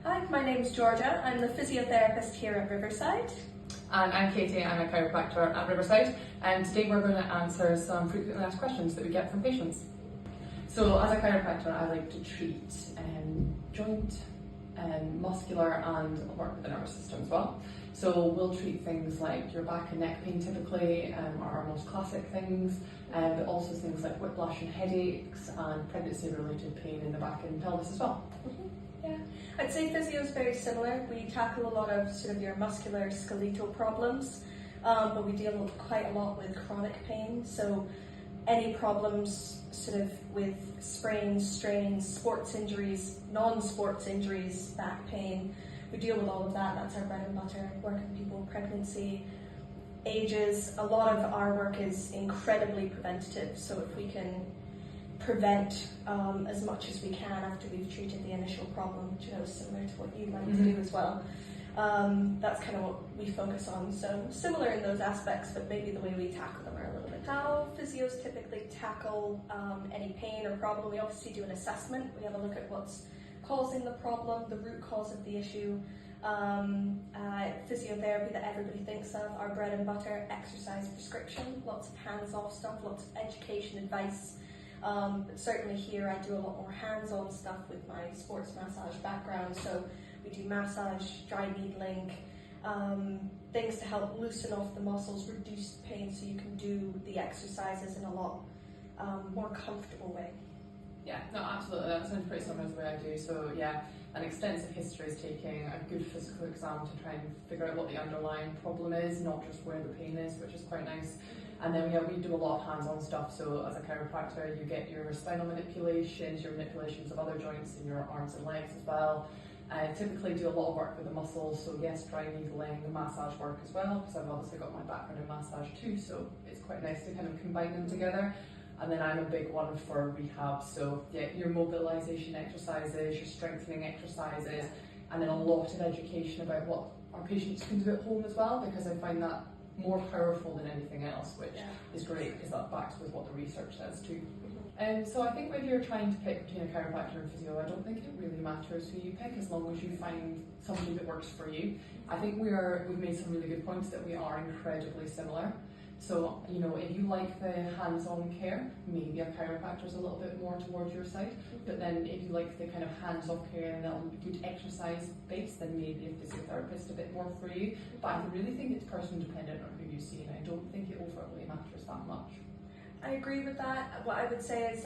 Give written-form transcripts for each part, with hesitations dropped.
Hi, my name's Georgia. I'm the physiotherapist here at Riverside. And I'm Katie, I'm a chiropractor at Riverside, and today we're going to answer some frequently asked questions that we get from patients. So as a chiropractor, I like to treat joint, muscular and work with the nervous system as well. So we'll treat things like your back and neck pain typically, are our most classic things, but also things like whiplash and headaches and pregnancy related pain in the back and pelvis as well. Yeah, I'd say physio is very similar. We tackle a lot of sort of your muscular skeletal problems, but we deal quite a lot with chronic pain. So any problems sort of with sprains, strains, sports injuries, non-sports injuries, back pain, we deal with all of that. That's our bread and butter. Work with people, pregnancy, ages. A lot of our work is incredibly preventative. So if we can prevent as much as we can after we've treated the initial problem, which I know is similar to what you like to do as well. That's kind of what we focus on. So similar in those aspects, but maybe the way we tackle them are a little bit. How physios typically tackle any pain or problem, we obviously do an assessment. We have a look at what's causing the problem, the root cause of the issue. Physiotherapy that everybody thinks of, our bread and butter, exercise prescription, lots of hands-off stuff, lots of education advice. But certainly here I do a lot more hands-on stuff with my sports massage background. So we do massage, dry needling, things to help loosen off the muscles, reduce pain so you can do the exercises in a lot more comfortable way. Yeah, no, absolutely. That sounds pretty similar to the way I do. So yeah, an extensive history is taking a good physical exam to try and figure out what the underlying problem is, not just where the pain is, which is quite nice. And then we do a lot of hands-on stuff. So as a chiropractor, you get your spinal manipulations, your manipulations of other joints in your arms and legs as well. I typically do a lot of work with the muscles, so yes, dry needling, massage work as well, because I've obviously got my background in massage too, so it's quite nice to kind of combine them together. And then I'm a big one for rehab, so yeah, your mobilization exercises, your strengthening exercises, and then a lot of education about what our patients can do at home as well, because I find that more powerful than anything else, which is great because that backs with what the research says too. So I think when you're trying to pick between a chiropractor and physio, I don't think it really matters who you pick as long as you find somebody that works for you. I think we've made some really good points that we are incredibly similar. So, you know, if you like the hands-on care, maybe a chiropractor is a little bit more towards your side. But then if you like the kind of hands-off care and a good exercise base, then maybe a physiotherapist a bit more for you. But I really think it's person dependent on who you see, and I don't think it overtly matters that much. I agree with that. What I would say is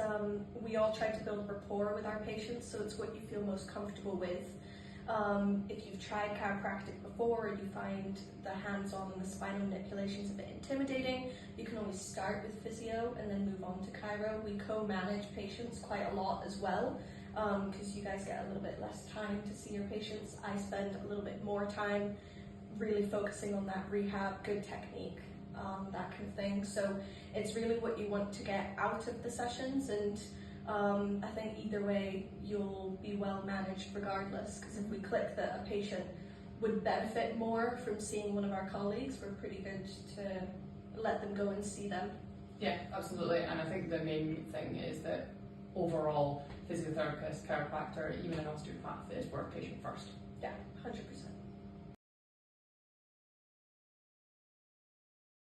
we all try to build rapport with our patients, so it's what you feel most comfortable with. If you've tried chiropractic before and you find the hands-on and the spinal manipulations a bit intimidating, you can always start with physio and then move on to chiro. We co-manage patients quite a lot as well, because you guys get a little bit less time to see your patients. I spend a little bit more time really focusing on that rehab, good technique, that kind of thing. So it's really what you want to get out of the sessions, and I think either way you'll be well managed regardless, because if we click that a patient would benefit more from seeing one of our colleagues, we're pretty good to let them go and see them. Yeah, absolutely. And I think the main thing is that overall physiotherapist, chiropractor, even an osteopath is we're patient first. Yeah, 100%.